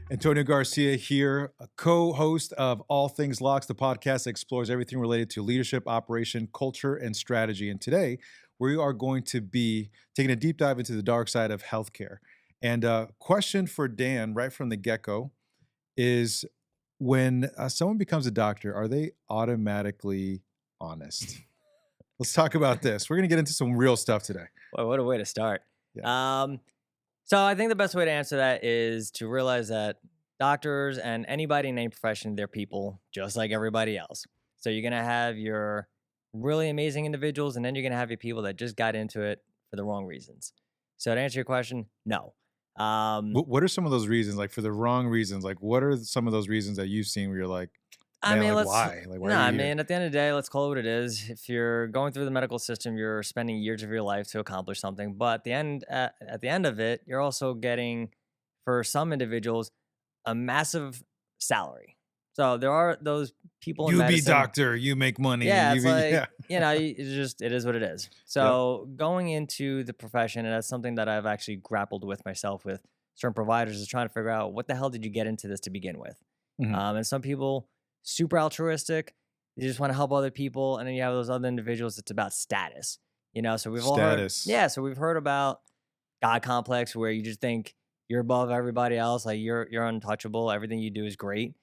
Antonio Garcia here, a co-host of All Things LOCS, the podcast that explores everything related to leadership, operation, culture, and strategy. And today, we are going to be taking a deep dive into the dark side of healthcare. And question for Dan right from the get-go is, when someone becomes a doctor, are they automatically honest? Let's talk about this. We're going to get into some real stuff today. Well, what a way to start. Yeah. So I think the best way to answer that is to realize that doctors and anybody in any profession, they're people just like everybody else. So you're going to have your really amazing individuals, and then you're going to have your people that just got into it for the wrong reasons. So to answer your question, no. What are some of those reasons, like for the wrong reasons? Like, what are some of those reasons that you've seen where you're like, man, like, why? Like, why are you here? at the end of the day, let's call it what it is. If you're going through the medical system, you're spending years of your life to accomplish something. But at the end of it, you're also getting, for some individuals, a massive salary. So there are those people in You be medicine. doctor, you make money. Yeah, you it's be, like, it is what it is. So going into the profession, and that's something that I've actually grappled with myself with certain providers, is trying to figure out, what the hell did you get into this to begin with? Mhm. And some people, super altruistic, they just want to help other people, and then you have those other individuals, it's about status. So we've all heard, Status. so we've heard about God complex, where you just think you're above everybody else, like you're untouchable, everything you do is great,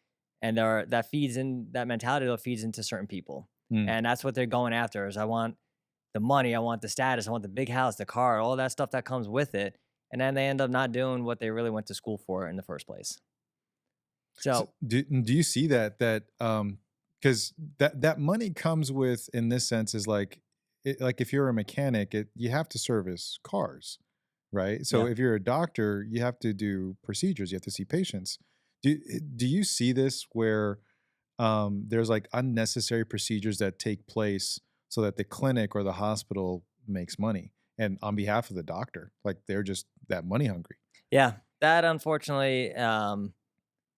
and that mentality that feeds into certain people, Mm. and that's what they're going after. Is, I want the money, I want the status, I want the big house, the car, all that stuff that comes with it, and then they end up not doing what they really went to school for in the first place. So So do you see that because that money comes with, in this sense, is like like if you're a mechanic, you have to service cars, right? So yeah. if you're a doctor, you have to do procedures, you have to see patients. Do you see this where there's like unnecessary procedures that take place so that the clinic or the hospital makes money, and on behalf of the doctor, like they're just that money hungry? Yeah, that unfortunately, and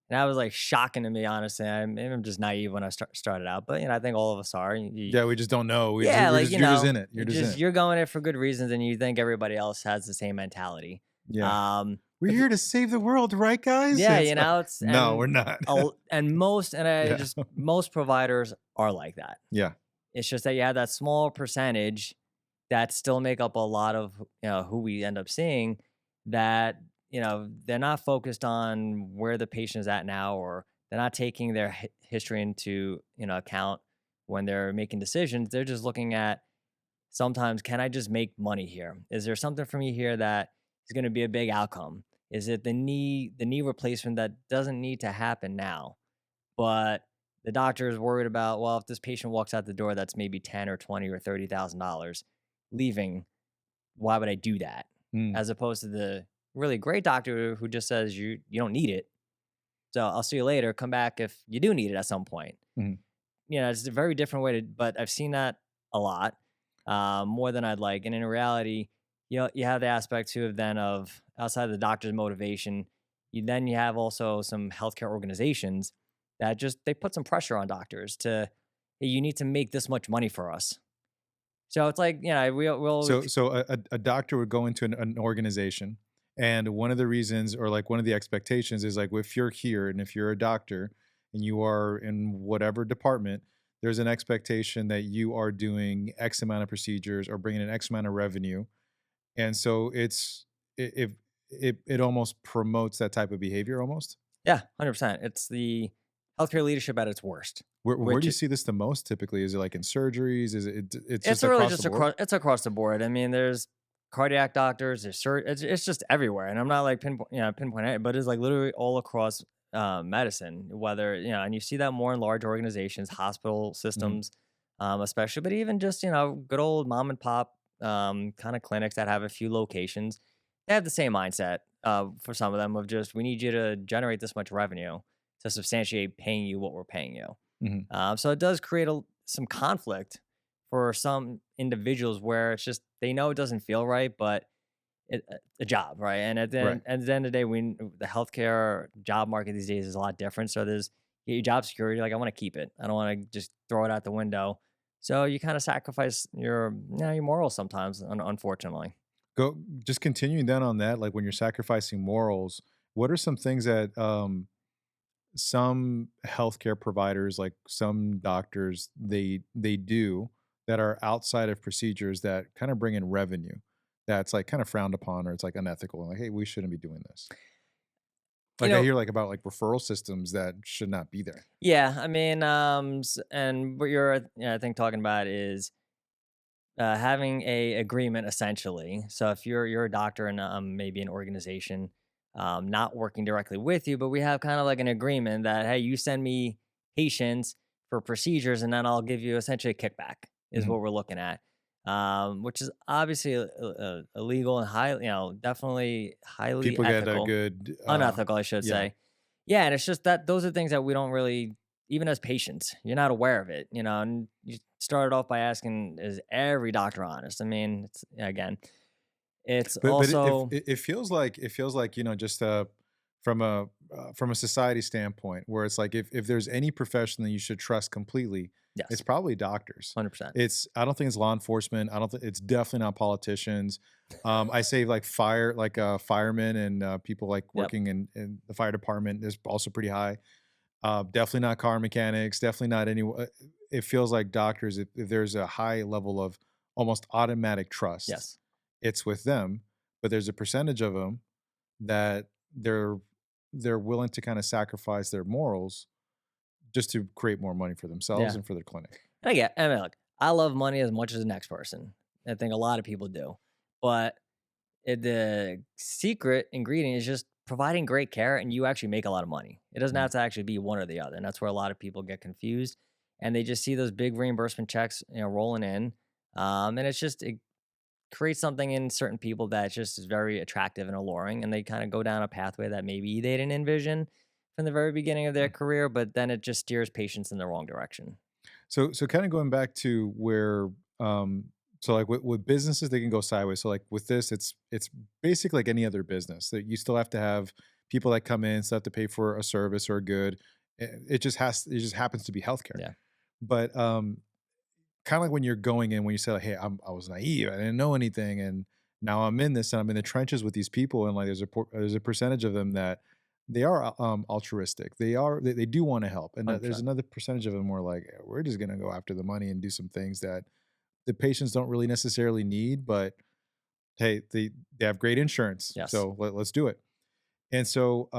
that was like shocking to me, honestly. Maybe I'm just naive when I started out, but I think all of us are. Yeah, we just don't know. Yeah, like You're just in it. You're just in it. you're going there for good reasons, and you think everybody else has the same mentality. Yeah. We're But here to save the world, right, guys? yeah, It's like, it's no, we're not. Yeah. most providers are like that. Yeah. It's just that you have that small percentage that still make up a lot of who we end up seeing, that they're not focused on where the patient is at now, or they're not taking their history into account when they're making decisions. They're just looking at, sometimes, can I just make money here? Is there something for me here that is going to be a big outcome? Is it the knee replacement that doesn't need to happen now, but the doctor is worried about, well, if this patient walks out the door, that's maybe 10 or 20 or $30,000 leaving. Why would I do that? Mm. As opposed to the really great doctor who just says, you don't need it, so I'll see you later. Come back if you do need it at some point. Mhm. It's a very different way but I've seen that a lot, more than I'd like. And in reality, you have the aspect too of outside of the doctor's motivation, you have also some healthcare organizations that just, they put some pressure on doctors to, hey, you need to make this much money for us. So it's like, we'll So a doctor would go into an organization, and one of the reasons, or like one of the expectations, is like, if you're here and if you're a doctor and you are in whatever department, there's an expectation that you are doing X amount of procedures or bringing in X amount of revenue. And so it almost promotes that type of behavior almost. yeah, 100%. It's the healthcare leadership at its worst. Where do Which you see this the most typically? Is it like in surgeries? Is it's It's just really across just the board? it's across the board. I mean, there's cardiac doctors, it's just everywhere, and I'm not like pinpoint it, but it's like literally all across medicine. Whether and you see that more in large organizations, hospital Mhm. systems, especially, but even just good old mom and pop kind of clinics that have a few locations. They have the same mindset, for some of them, of just, we need you to generate this much revenue to substantiate paying you what we're paying you. Mhm. So it does create some conflict for some individuals, where it's just, they know it doesn't feel right, but a job, right? And Right. at the end of the day, the healthcare job market these days is a lot different. So there's, you get your job security, like, I want to keep it. I don't want to just throw it out the window. So you kind of sacrifice your morals sometimes, unfortunately. Go just continuing down on that, like when you're sacrificing morals, what are some things that some healthcare providers, like some doctors, they do that are outside of procedures that kind of bring in revenue that's like kind of frowned upon or it's like unethical, like, hey, we shouldn't be doing this. You Like I know, hear like about like referral systems that should not be there. yeah, I mean, and what you're, I think, talking about is having a agreement essentially. So if you're a doctor and maybe an organization not working directly with you, but we have kind of like an agreement that hey, you send me patients for procedures, and then I'll give you essentially a kickback. Is Mhm. what we're looking at, which is obviously illegal and definitely highly People get a ethical, good, unethical, I should yeah. say. Yeah, and it's just that those are things that we don't really, even as patients, you're not aware of it, and you started off by asking, is every doctor honest? I mean, it's again, it's But if also it feels like, just, from a society standpoint where it's like if there's any profession that you should trust completely, it's yes, probably doctors. 100%. I don't think it's law enforcement. I don't think it's definitely not politicians. I say like firemen and, people like Yep. working in the fire department is also pretty high. Definitely not car mechanics, definitely not it feels like doctors, if there's a high level of almost automatic trust, Yes. it's with them, but there's a percentage of them that they're willing to kinda sacrifice their morals just to create more money for themselves Yeah. and for their clinic. And I get. I mean, look, I love money as much as the next person. I think a lot of people do, but the secret ingredient is just providing great care, and you actually make a lot of money. It doesn't Mm. have to actually be one or the other, and that's where a lot of people get confused, and they just see those big reimbursement checks, rolling in, and it creates something in certain people that just is very attractive and alluring, and they kind of go down a pathway that maybe they didn't envision from the very beginning of their Mm. career, but then it just steers patients in the wrong direction. So kinda going back to where, so, like, with businesses, they can go sideways. So, like, with this, it's basically like any other business that you still have to have people that come in, still have to pay for a service or a good. It just happens to be healthcare. Yeah. But, kinda like when you're going in, when you say, like, "Hey, I was naive, I didn't know anything, and now I'm in this, and I'm in the trenches with these people," and, like, there's a percentage of them that they are, altruistic. They do wanna help, and that there's 100%. another percentage of them where, like, we're just gonna go after the money and do some things that the patients don't really necessarily need, but, hey, they have great insurance, Yes. so let's do it. And so,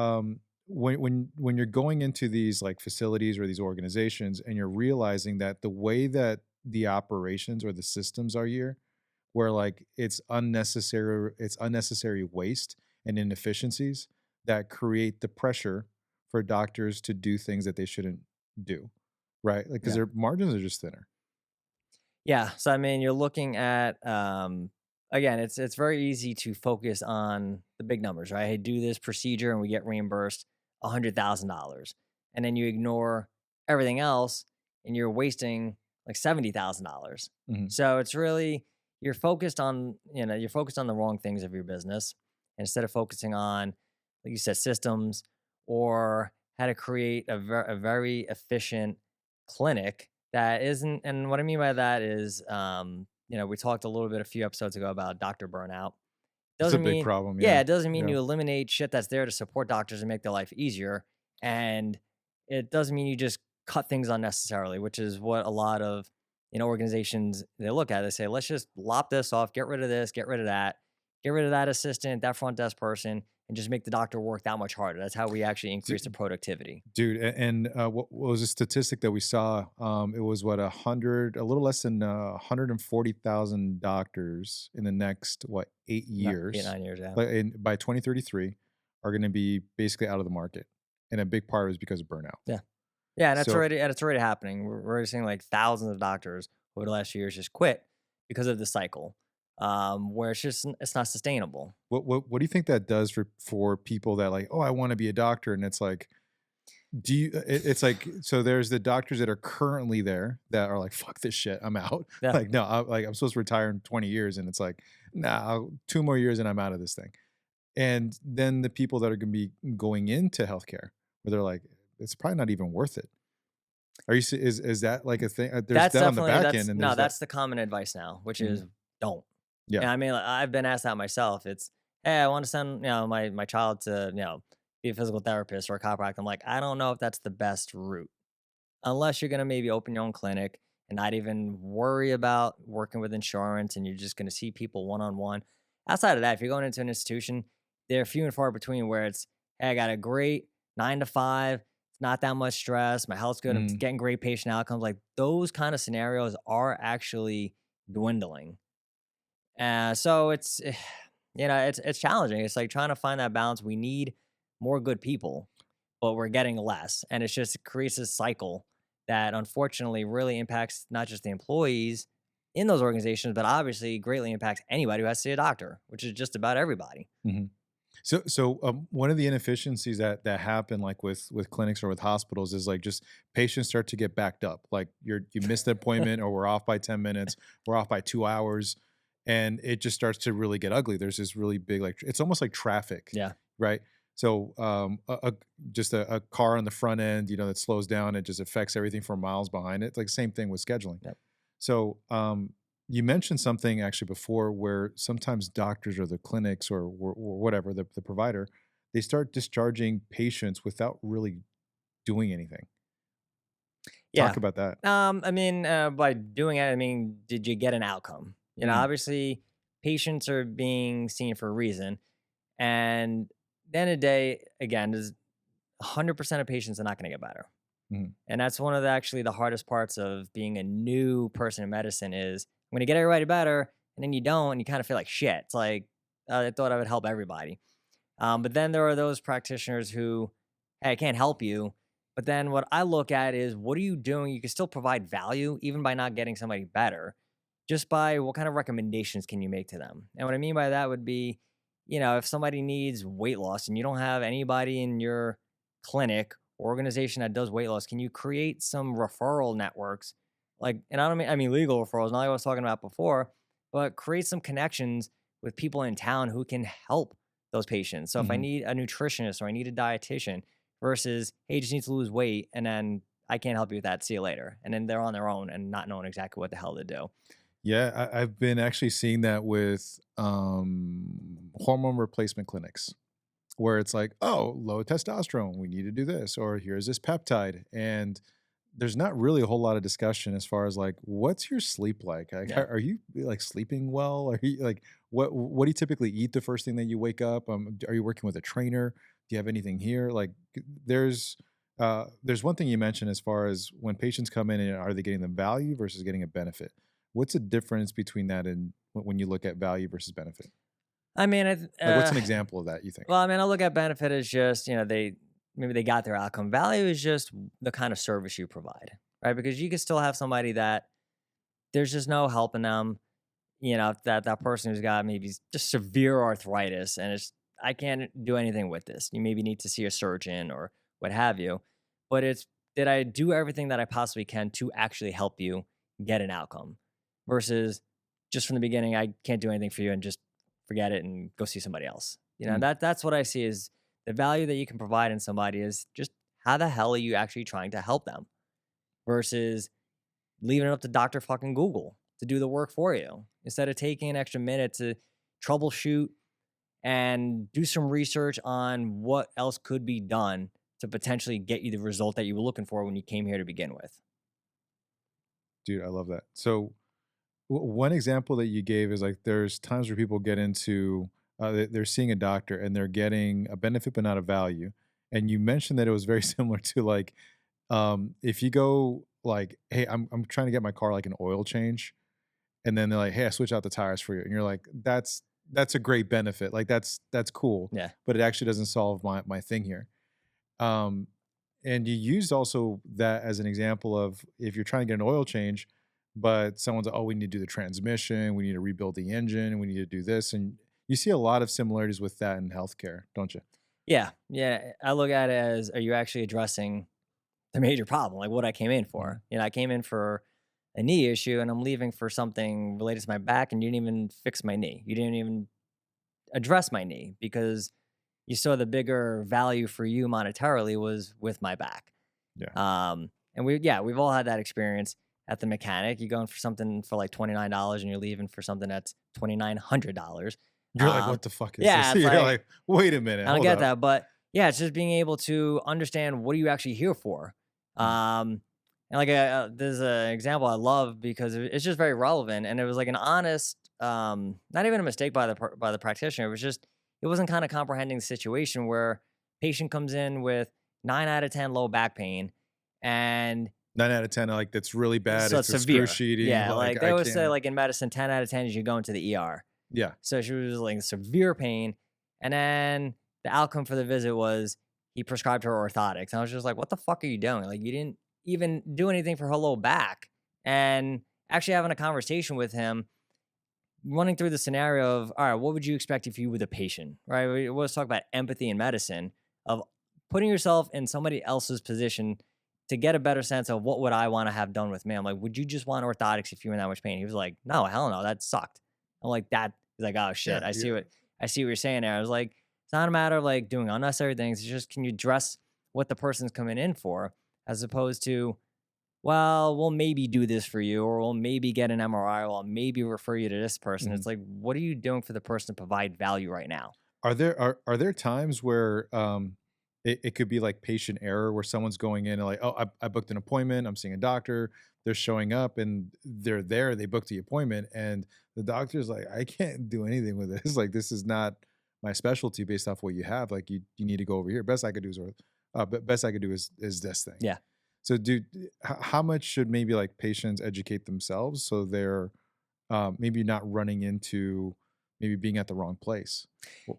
when you're going into these like facilities or these organizations, and you're realizing that the way that the operations or the systems are here, where like it's unnecessary waste and inefficiencies that create the pressure for doctors to do things that they shouldn't do, right? Like because Yeah. their margins are just thinner. Yeah. So I mean, you're looking at again, it's very easy to focus on the big numbers, right? Hey, do this procedure and we get reimbursed $100,000. And then you ignore everything else and you're wasting like $70,000. Mhm. So it's really you're focused on the wrong things of your business instead of focusing on, like you said, systems or how to create a very efficient clinic that isn't, and what I mean by that is, we talked a little bit a few episodes ago about doctor burnout. It's a Doesn't big mean problem, Yeah, yeah. it doesn't mean Yeah. you eliminate shit that's there to support doctors and make their life easier, and it doesn't mean you just cut things unnecessarily, which is what a lot of, organizations, they look at. They say, "Let's just lop this off, get rid of this, get rid of that assistant, that front desk person, and just make the doctor work that much harder." That's how we actually increase the productivity. Dude, and, what was a statistic that we saw? It was what, a little less than, 140,000 doctors in the next, what, 8 Not 8, years, 9 years, yeah. by 2033 are gonna be basically out of the market, and a big part is because of burnout. Yeah. Yeah, and So, it's already happening. We're already seeing like thousands of doctors over the last few years just quit because of the cycle, where it's not sustainable. what do you think that does for people that like, "Oh, I wanna be a doctor," and it's like, do you it's like so there's the doctors that are currently there that are like, "Fuck this shit, I'm out." Yeah, Like, "No, I'm supposed to retire in 20 years," and it's like, "Nah, 2 more years and I'm out of this thing." And then the people that are gonna be going into healthcare, where they're like, "It's probably not even worth it." Are you se is that like a thing? There's that on the back end, and there's that. that's the common advice now, which Mhm. is don't. Yeah. And I mean, like, I've been asked that myself. It's, hey, I want to send my child to be a physical therapist or a chiropractor. I'm like, I don't know if that's the best route unless you're going to maybe open your own clinic and not even worry about working with insurance and you're just going to see people one on one. Outside of that, if you're going into an institution, they're few and far between where it's, hey, I got a great 9 to 5. It's not that much stress. My health's good. I'm Mm, getting great patient outcomes. Like those kind of scenarios are actually dwindling. So it's, it's challenging. It's like trying to find that balance. We need more good people, but we're getting less. And it's just it creates this cycle that unfortunately really impacts not just the employees in those organizations, but obviously greatly impacts anybody who has to see a doctor, which is just about everybody. mhm. One of the inefficiencies that happen like with clinics or with hospitals is like just patients start to get backed up. Like you missed the appointment, or we're off by 10 minutes, we're off by 2 hours, and it just starts to really get ugly. There's this really big like it's almost like traffic, Yeah. right? So just a car on the front end, that slows down, it just affects everything for miles behind it. Like same thing with scheduling. Yep. So you mentioned something actually before where sometimes doctors or the clinics or whatever, the provider, they start discharging patients without really doing anything. Yeah. Talk about that. By doing it, did you get an outcome? Mm, Obviously, patients are being seen for a reason. And at the end of the day, again, there's 100% of patients are not going to get better. mhm, And that's one of actually the hardest parts of being a new person in medicine is I'm going to get everybody better, and then you don't, and you kind of feel like shit. It's like I thought I would help everybody, but then there are those practitioners who, hey, I can't help you. But then what I look at is what are you doing? You can still provide value even by not getting somebody better, just by what kind of recommendations can you make to them? And what I mean by that would be, if somebody needs weight loss and you don't have anybody in your clinic or organization that does weight loss, can you create some referral networks? Like, and I mean legal referrals, not like I was talking about before, but create some connections with people in town who can help those patients. So if I mhm. need a nutritionist or I need a dietitian versus, hey, you just need to lose weight and then I can't help you with that. See you later. And then they're on their own and not knowing exactly what the hell to do. Yeah, I've been actually seeing that with hormone replacement clinics where it's like, oh, low testosterone, we need to do this, or here's this peptide. And there's not really a whole lot of discussion as far as like, what's your sleep like? Like, Yeah. are you like sleeping well? Are you like, what do you typically eat the first thing that you wake up? Are you working with a trainer? Do you have anything here? Like, there's one thing you mentioned as far as when patients come in and are they getting the value versus getting a benefit? What's the difference between that and when you look at value versus benefit? I mean, Like, what's an example of that you think? well, I look at benefit as just, maybe they got their outcome. Value is just the kind of service you provide, right? Because you can still have somebody that there's just no helping them, that person who's got maybe just severe arthritis and it's, I can't do anything with this. You maybe need to see a surgeon or what have you. But it's, did I do everything that I possibly can to actually help you get an outcome versus just from the beginning, I can't do anything for you and just forget it and go see somebody else. Mm, That's what I see is the value that you can provide in somebody is just how the hell are you actually trying to help them versus leaving it up to Dr. fucking Google to do the work for you instead of taking an extra minute to troubleshoot and do some research on what else could be done to potentially get you the result that you were looking for when you came here to begin with. dude, I love that. So one example that you gave is like there's times where people get into they're seeing a doctor and they're getting a benefit but not a value. And you mentioned that it was very similar to like if you go like, hey, I'm trying to get my car like an oil change, and then they're like, hey, I switch out the tires for you, and you're like, that's a great benefit, like that's cool, Yeah. but it actually doesn't solve my thing here. Um, and you used also that as an example of if you're trying to get an oil change, but someone's like, oh, we need to do the transmission, we need to rebuild the engine, we need to do this. And you see a lot of similarities with that in healthcare, don't you? Yeah. Yeah. I look at it as are you actually addressing the major problem, like what I came in Mhm. for? I came in for a knee issue and I'm leaving for something related to my back and you didn't even fix my knee. You didn't even address my knee because you saw the bigger value for you monetarily was with my back. Yeah. And we've all had that experience at the mechanic. You're going for something for like $29 and you're leaving for something that's $2,900. You're like, Um, what the fuck is yeah, this? it's You're like like, wait a minute, I don't hold get up. that, but yeah, it's just being able to understand what are you actually here for. Mm. And like there's an example I love because it's just very relevant, and it was like an honest, not even a mistake by by the practitioner. It was just it wasn't kind of comprehending the situation where patient comes in with 9 out of 10 low back pain, and 9 out of 10, like that's really bad. so It's severe. excruciating. Yeah, Like like they I always say, can't. like in medicine, 10 out of 10 is you go into the ER. Yeah. So she was like severe pain. And then the outcome for the visit was he prescribed her orthotics. And I was just like, what the fuck are you doing? Like, you didn't even do anything for her low back. And actually having a conversation with him, running through the scenario of, all right, what would you expect if you were the patient, right? We always talk about empathy in medicine, of putting yourself in somebody else's position to get a better sense of what would I want to have done with me. I'm like, would you just want orthotics if you were in that much pain? He was like, no, hell no, that sucked. I'm like, that. He's like, oh shit, Yeah. I see Yeah. what you're saying there. I was like, it's not a matter of like doing unnecessary things. It's just, can you address what the person's coming in for, as opposed to, well, we'll maybe do this for you, or we'll maybe get an MRI, or we'll maybe refer you to this person. Mhm. It's like, what are you doing for the person to provide value right now? Are there times where it could be like patient error where someone's going in and like, oh, I booked an appointment, I'm seeing a doctor, they're showing up and they're there, they booked the appointment, and the doctor's like, I can't do anything with this. Like, this is not my specialty based off what you have. Like, you need to go over here. Best I could do is best I could do is this thing. Yeah. So, how much should maybe like patients educate themselves so they're maybe not running into maybe being at the wrong place?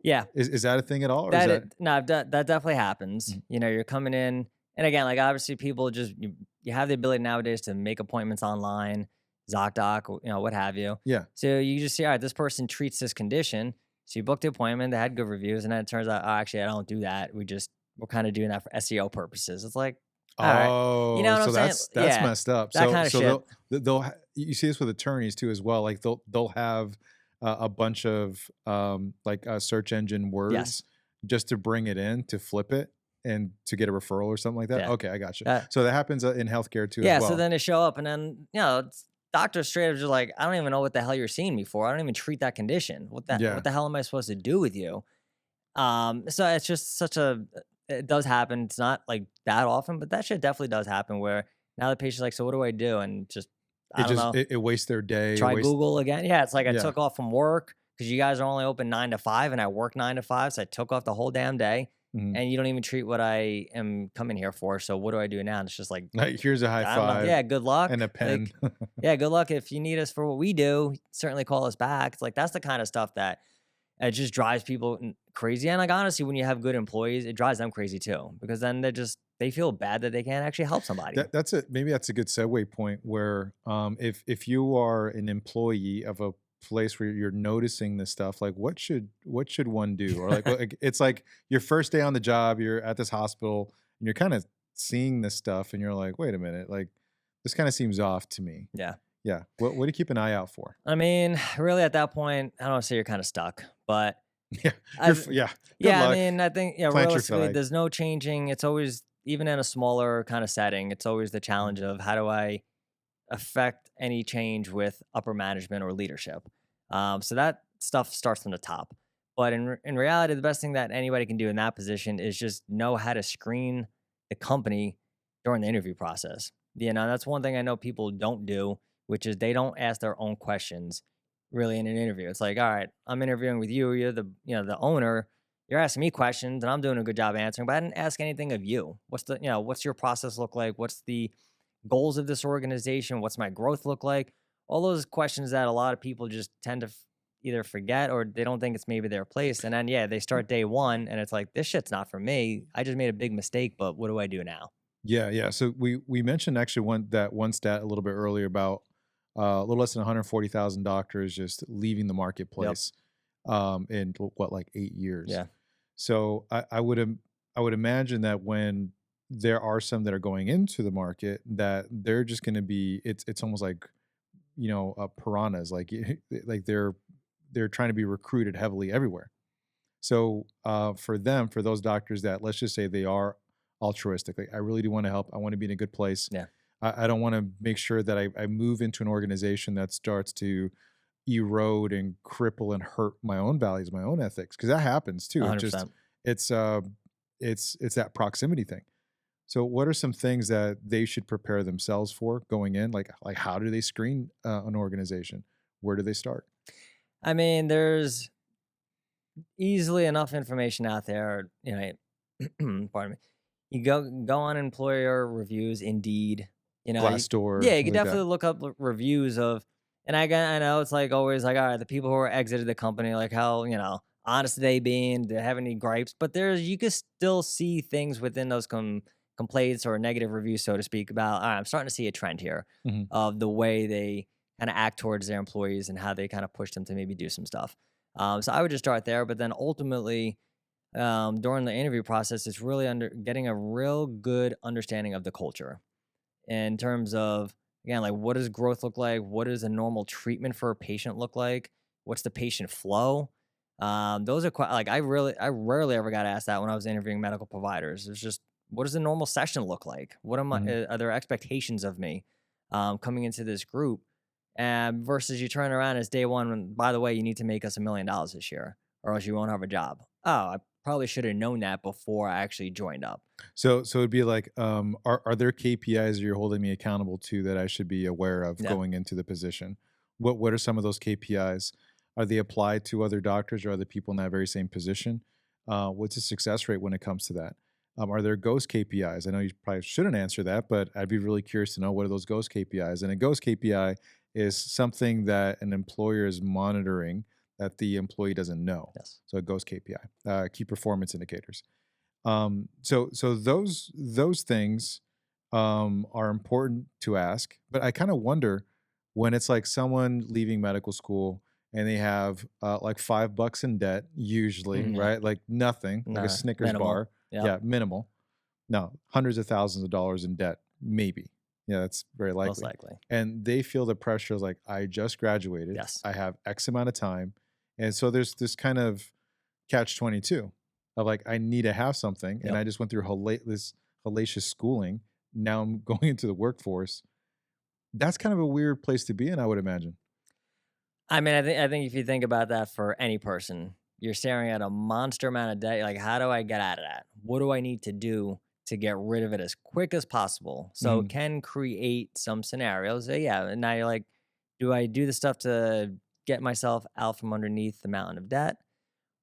Yeah. Is that a thing at all, or is that? No, that definitely happens. Mhm. You know, you're coming in, and again, like obviously, people just you have the ability nowadays to make appointments online, ZocDoc, you know, what have you. Yeah. So you just see, all right, this person treats this condition. So you booked the appointment, they had good reviews, and then it turns out, oh, actually, I don't do that. We're kind of doing that for SEO purposes. It's like, all right, you know Oh, what I'm so saying? that's Yeah, messed up. that So kind of shit. you see this with attorneys too as well. Like they'll have a bunch of like search engine Yes. words just to bring it in to flip it and to get a referral or something like that. Yeah. Okay, I got you. That So that happens in healthcare too as Yeah, so well. then they show up, and then, doctors straight up just like, "I don't even know what the hell you're seeing me for. I don't even treat that condition. Yeah. What the hell am I supposed to do with you?" So it's just such a it does happen. It's not like that often, but that shit definitely does happen where now the patient's like, "So what do I do?" And just, I It don't just know, it wastes their day. It try wastes. Google again. Yeah, it's like I Yeah. took off from work because you guys are only open 9 to 5 and I work 9 to 5, so I took off the whole damn day, Mhm. and you don't even treat what I am coming here for. So what do I do now? And it's just like, Like, here's a high I don't know. five Yeah, good luck. and a pen. Like, yeah, good luck. If you need us for what we do, certainly call us back. It's like that's the kind of stuff that it just drives people crazy. And like honestly, when you have good employees, it drives them crazy too, because then they feel bad that they can't actually help somebody. That's it. Maybe that's a good segue point where if you are an employee of a place where you're noticing this stuff, like what should one do? Or like it's like your first day on the job, you're at this hospital and you're kind of seeing this stuff and you're like, wait a minute, like this kind of seems off to me. Yeah. Yeah. What do you keep an eye out for? I mean, really at that point, I don't want to say you're kind of stuck, but Yeah. I, Yeah. Good yeah, I luck. mean, I think, Plant your realistically, flag. there's no changing. It's always, even in a smaller kind of setting, it's always the challenge of how do I affect any change with upper management or leadership. So that stuff starts from the top. But in reality, the best thing that anybody can do in that position is just know how to screen the company during the interview process. You know, that's one thing I know people don't do, which is they don't ask their own questions really in an interview. It's like, all right, I'm interviewing with you. You're the owner. You're asking me questions, and I'm doing a good job answering. But I didn't ask anything of you. What's your process look like? What's the goals of this organization? What's my growth look like? All those questions that a lot of people just tend to either forget or they don't think it's maybe their place. And then, yeah, they start day one and it's like, this shit's not for me. I just made a big mistake, but what do I do now? Yeah, yeah. So we mentioned actually one stat a little bit earlier about a little less than 140,000 doctors just leaving the Yep. marketplace in what, like 8 years. Yeah. So I would imagine that when there are some that are going into the market, that they're just going to be it's almost like piranhas, like like they're trying to be recruited heavily everywhere. So for those doctors that, let's just say, they are altruistic, like I really do want to help, I want to be in a good place. Yeah. I don't want to make sure that I move into an organization that starts to erode and cripple and hurt my own values, my own ethics, because that happens too. It just 100%. it's it's that proximity thing. So what are some things that they should prepare themselves for going in? Like how do they screen an organization? Where do they start? I mean, there's easily enough information out there, pardon me. You go on employer reviews, Indeed, Glassdoor, yeah, you things could like that. definitely look up reviews of, and I know it's like always like, all right, the people who are exited the company, like how, honest they being, do they have any gripes? But you can still see things within those complaints or negative reviews, so to speak, about, all right, I'm starting to see a trend here Mhm. of the way they kind of act towards their employees and how they kind of push them to maybe do some stuff. So I would just start there, but then ultimately, during the interview process, it's really under getting a real good understanding of the culture in terms of, again, like, what does growth look like? What does a normal treatment for a patient look like? What's the patient flow? Those are quite like I rarely ever got asked that when I was interviewing medical providers. It's just, what does a normal session look like? What am I? Mhm. Are there expectations of me coming into this group? Versus you turn around as day one, and by the way, you need to make us $1 million this year, or else you won't have a job. Oh, I probably should have known that before I actually joined up. So it'd be like, are there KPIs you're holding me accountable to that I should be aware of Yeah. going into the position? What are some of those KPIs? Are they applied to other doctors or other people in that very same position? What's the success rate when it comes to that? Are there ghost KPIs? I know you probably shouldn't answer that, but I'd be really curious to know what are those ghost KPIs. And a ghost KPI is something that an employer is monitoring that the employee doesn't know. Yes. So a ghost KPI, key performance indicators. So those things are important to ask, but I kind of wonder when it's like someone leaving medical school and they have like $5 in debt, usually, Yeah. right? Like nothing, like a No, Snickers minimal. bar. Yep. Yeah, minimal. No, hundreds of thousands of dollars in debt, maybe. Yeah, that's very Most likely. likely. And they feel the pressure is like, I just graduated, Yes. I have X amount of time. And so there's this kind of catch 22 of like, I need to have something. And Yep. I just went through this hellacious schooling. Now I'm going into the workforce. That's kind of a weird place to be in, I would imagine. I mean, I think if you think about that for any person, you're staring at a monster amount of debt. Like, how do I get out of that? What do I need to do to get rid of it as quick as possible? So it Mhm. can create some scenarios. Yeah, and now you're like, do I do the stuff to get myself out from underneath the mountain of debt,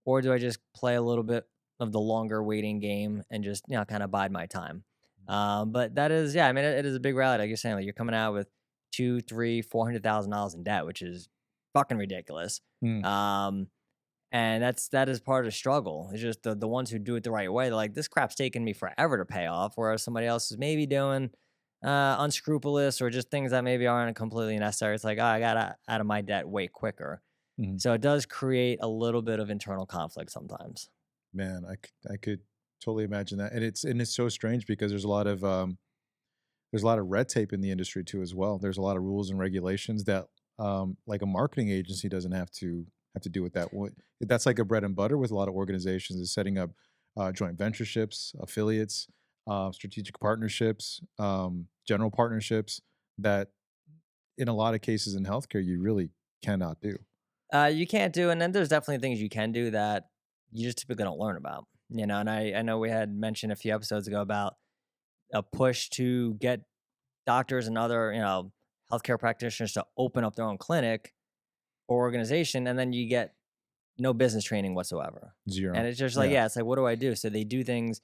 or do I just play a little bit of the longer waiting game and just kind of bide my time? But that is, yeah, I mean, it is a big rally. Like you're saying, like you're coming out with two, three, $400,000 in debt, which is fucking ridiculous. Mm. Um, and that is part of the struggle. It's just the ones who do it the right way. They're like, this crap's taking me forever to pay off, whereas somebody else is maybe doing unscrupulous or just things that maybe aren't completely necessary. It's like, oh, I got out of my debt way quicker. Mhm. So it does create a little bit of internal conflict sometimes. Man, I could totally imagine that. And it's so strange because there's a lot of red tape in the industry too as well. There's a lot of rules and regulations that like a marketing agency doesn't have to do with that. That's like a bread and butter with a lot of organizations is setting up joint ventureships, affiliates, strategic partnerships, general partnerships that in a lot of cases in healthcare you really cannot do. You can't do, and then there's definitely things you can do that you just typically don't learn about. And I know we had mentioned a few episodes ago about a push to get doctors and other healthcare practitioners to open up their own clinic or organization, and then you get no business training whatsoever. And Zero. it's just like, Yeah. yeah, it's like, what do I do? So they do things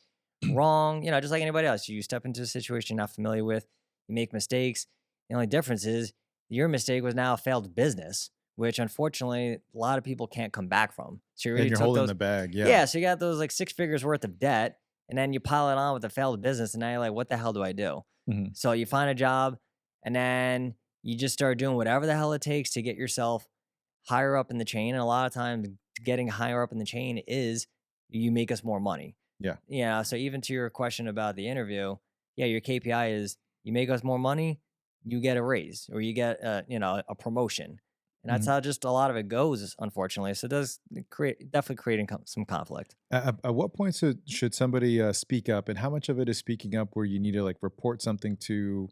wrong, just like anybody else. You step into a situation you're not familiar with, you make mistakes. The only difference is your mistake was now a failed business, which unfortunately a lot of people can't come back from. So you And already you're took holding those, the bag. Yeah. yeah. So you got those like 6 figures worth of debt, and then you pile it on with a failed business, and now you're like, what the hell do I do? Mhm. So you find a job, and then you just start doing whatever the hell it takes to get yourself higher up in the chain. And a lot of times, getting higher up in the chain is you make us more money. Yeah. Yeah. So even to your question about the interview, yeah, your KPI is you make us more money, you get a raise or you get a promotion. And that's Mhm. how just a lot of it goes, unfortunately. So it does definitely creating some conflict. At what point should somebody speak up, and how much of it is speaking up where you need to like report something to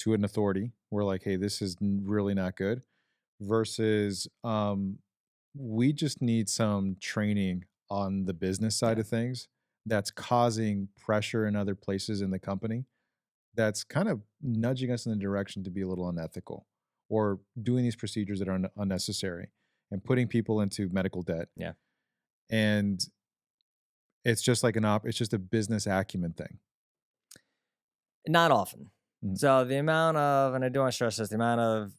an authority, where like, hey, this is really not good, versus we just need some training on the business side Yeah. of things that's causing pressure in other places in the company that's kind of nudging us in the direction to be a little unethical or doing these procedures that are unnecessary and putting people into medical debt. Yeah. And it's just like it's just a business acumen thing. Not often. Mhm, So the amount of, and I do want to stress this, the amount of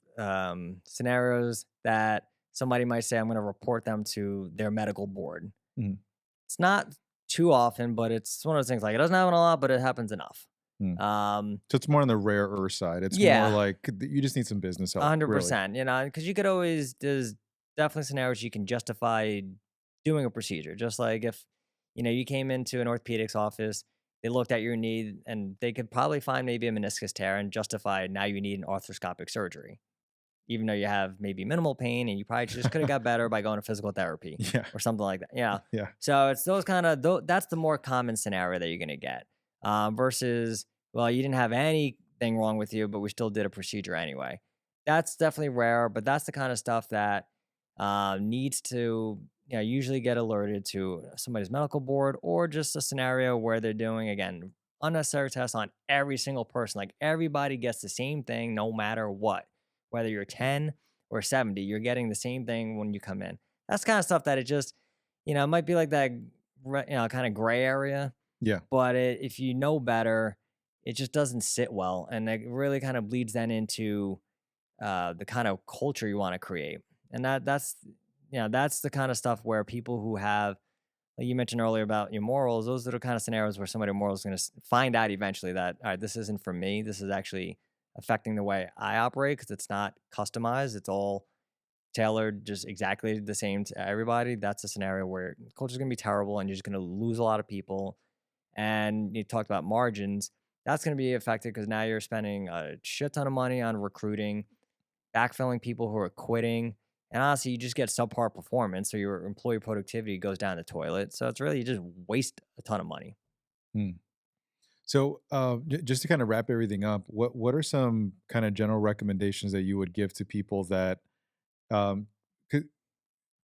scenarios that somebody might say, I'm going to report them to their medical board. mhm, It's not too often, but it's one of those things like it doesn't happen a lot, but it happens enough. mm. Um, So it's more on the rarer side. It's more yeah, like you just need some business help, really. 100%. Because you could always, there's definitely scenarios you can justify doing a procedure. Just like if, you came into an orthopedics office, they looked at your knee and they could probably find maybe a meniscus tear and justify now you need an arthroscopic surgery, even though you have maybe minimal pain and you probably just could have got better by going to physical therapy Yeah, or something like that. Yeah. yeah, So it's those kind of, that's the more common scenario that you're going to get versus, well, you didn't have anything wrong with you, but we still did a procedure anyway. That's definitely rare, but that's the kind of stuff that needs to, usually get alerted to somebody's medical board or just a scenario where they're doing, again, unnecessary tests on every single person. Like everybody gets the same thing no matter what, whether you're 10 or 70, you're getting the same thing when you come in. That's kind of stuff that it just, it might be like that, kind of gray area, yeah. but if you know better, it just doesn't sit well. And it really kind of bleeds then into the kind of culture you want to create. And that's the kind of stuff where people who have, like you mentioned earlier about your morals, those are the kind of scenarios where somebody morals is going to find out eventually that, all right, this isn't for me. This is actually affecting the way I operate because it's not customized. It's all tailored just exactly the same to everybody. That's a scenario where culture is going to be terrible and you're just going to lose a lot of people. And you talked about margins. That's going to be affected because now you're spending a shit ton of money on recruiting, backfilling people who are quitting. And honestly, you just get subpar performance. So your employee productivity goes down the toilet. So it's really, you just waste a ton of money. Mm. So, just to kind of wrap everything up, what are some kind of general recommendations that you would give to people that um, could,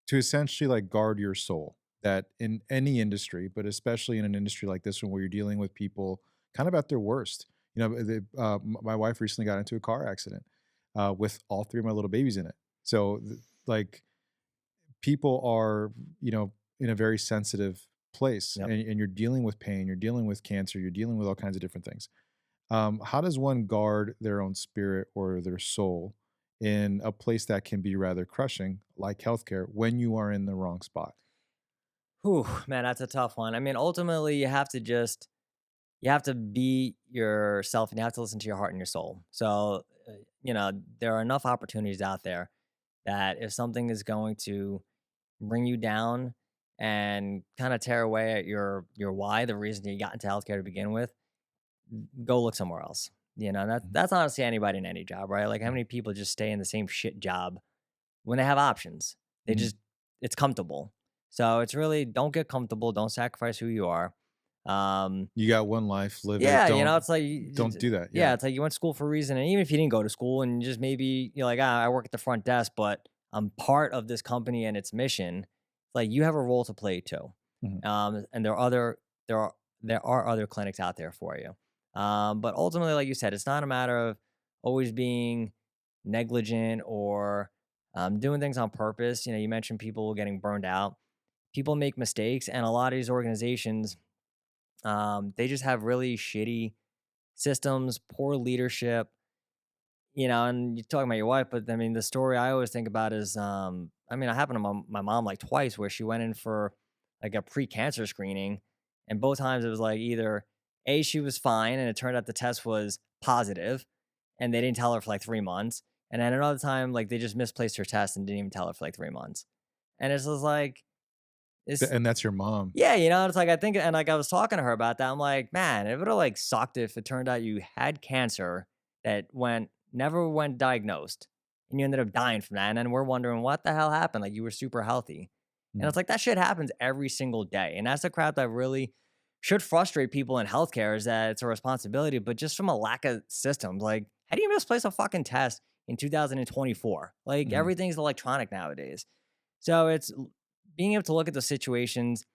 to essentially like guard your soul? That in any industry, but especially in an industry like this one, where you're dealing with people kind of at their worst. My wife recently got into a car accident with all three of my little babies in it. So, like people are, in a very sensitive place, Yep. and you're dealing with pain, you're dealing with cancer, you're dealing with all kinds of different things. How does one guard their own spirit or their soul in a place that can be rather crushing, like healthcare, when you are in the wrong spot? Whew, man, that's a tough one. I mean, ultimately, you have to be yourself and you have to listen to your heart and your soul. So, there are enough opportunities out there that if something is going to bring you down and kind of tear away at your why, the reason you got into healthcare to begin with, go look somewhere else. Mhm. That's honestly anybody in any job, right? Like how Yeah. many people just stay in the same shit job when they have options? They Mhm. just it's comfortable. So it's really don't get comfortable, don't sacrifice who you are. Um You got one life, live it. yeah, Don't it's like do that. yeah, Yeah. it's like you went to school for a reason, and even if you didn't go to school and just maybe you're like, I work at the front desk, but I'm part of this company and its mission. Like you have a role to play too, Mhm. and there are there are other clinics out there for you. But ultimately, like you said, it's not a matter of always being negligent or doing things on purpose. You mentioned people getting burned out. People make mistakes, and a lot of these organizations, they just have really shitty systems, poor leadership, and you're talking about your wife, but I mean, the story I always think about is, I mean, it happened to my mom like twice where she went in for like a pre-cancer screening, and both times it was like either A, she was fine, and it turned out the test was positive, and they didn't tell her for like 3 months. And then another time, like they just misplaced her test and didn't even tell her for like 3 months. And it's just like, it's And that's your mom. yeah, it's like I think, and like I was talking to her about that. I'm like, man, it would have like sucked if it turned out you had cancer that never went diagnosed, and you ended up dying from that. And then we're wondering what the hell happened. Like you were super healthy, and Mm. it's like that shit happens every single day, and that's the crap that really should frustrate people in healthcare is that it's a responsibility, but just from a lack of systems. Like, how do you misplace a fucking test in 2024? Like Mhm. everything's electronic nowadays, so it's being able to look at the situations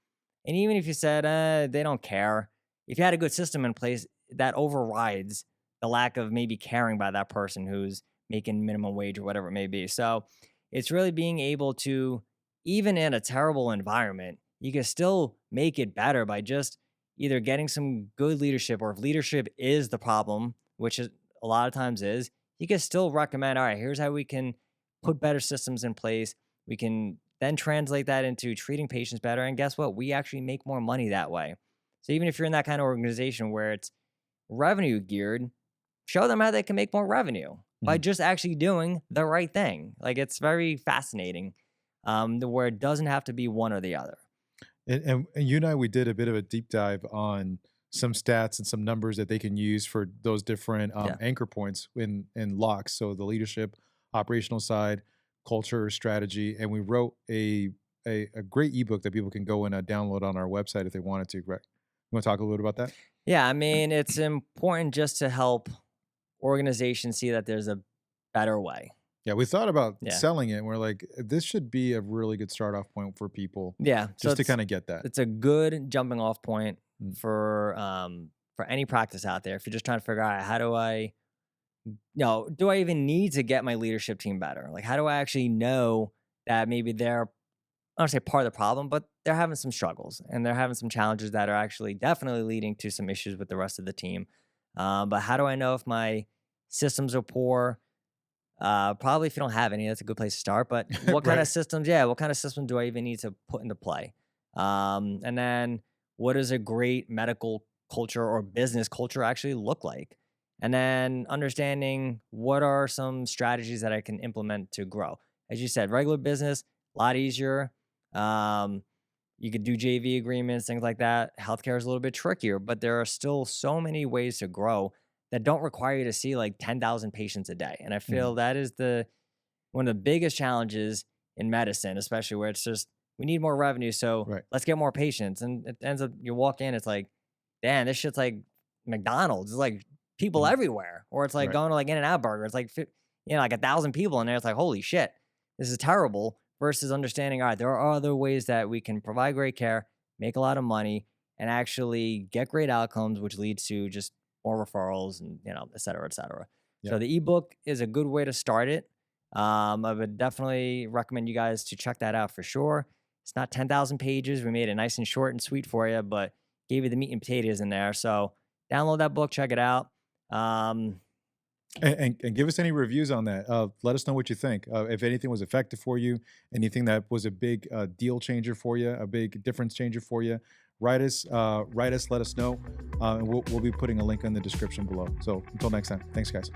And even if you said they don't care, if you had a good system in place, that overrides the lack of maybe caring by that person who's making minimum wage or whatever it may be. So it's really being able to, even in a terrible environment, you can still make it better by just either getting some good leadership, or if leadership is the problem, which is a lot of times is, you can still recommend, all right, here's how we can put better systems in place. We can then translate that into treating patients better. And guess what? We actually make more money that way. So even if you're in that kind of organization where it's revenue geared, show them how they can make more revenue by Mhm. just actually doing the right thing. Like, it's very fascinating, where it doesn't have to be one or the other. And you and I, we did a bit of a deep dive on some stats and some numbers that they can use for those different Yeah. anchor points in locks. So the leadership, operational side, culture, strategy, and we wrote a great ebook that people can go and download on our website if they wanted to. Right? You want to talk a little bit about that? Yeah. I mean, it's important just to help organizations see that there's a better way. Yeah, we thought about Yeah. selling it. And we're like, this should be a really good start off point for people, Yeah. So just to kind of get that. it's a good jumping off point Mm. for any practice out there. If you're just trying to figure out, how do I, do I even need to get my leadership team better? Like, how do I actually know that maybe they're, I don't say part of the problem, but they're having some struggles and they're having some challenges that are actually definitely leading to some issues with the rest of the team. But how do I know if my systems are poor? Probably if you don't have any, that's a good place to start. But what kind of Right. systems? Yeah, what kind of system do I even need to put into play? And then what does a great medical culture or business culture actually look like? And then understanding what are some strategies that I can implement to grow. As you said, regular business, a lot easier. Um, you could do JV agreements, things like that. Healthcare is a little bit trickier, but there are still so many ways to grow that don't require you to see like 10,000 patients a day. And I Mhm. feel that is the one of the biggest challenges in medicine, especially where it's just we need more revenue, so Right. let's get more patients. And it ends up you walk in, it's like, damn, this shit's like McDonald's. It's like people Mhm. everywhere, or it's like Right. going to like In-N-Out Burger. It's like like 1,000 people in there. It's like, holy shit, this is terrible. Versus understanding, all right, there are other ways that we can provide great care, make a lot of money, and actually get great outcomes, which leads to just more referrals and et cetera, et cetera. Yeah. So the ebook is a good way to start it. I would definitely recommend you guys to check that out for sure. It's not 10,000 pages. We made it nice and short and sweet for you, but gave you the meat and potatoes in there. So download that book, check it out. Um, And give us any reviews on that. Let us know what you think. If anything was effective for you, anything that was a big deal changer for you, a big difference changer for you, write us, let us know, and we'll be putting a link in the description below. So until next time, thanks, guys.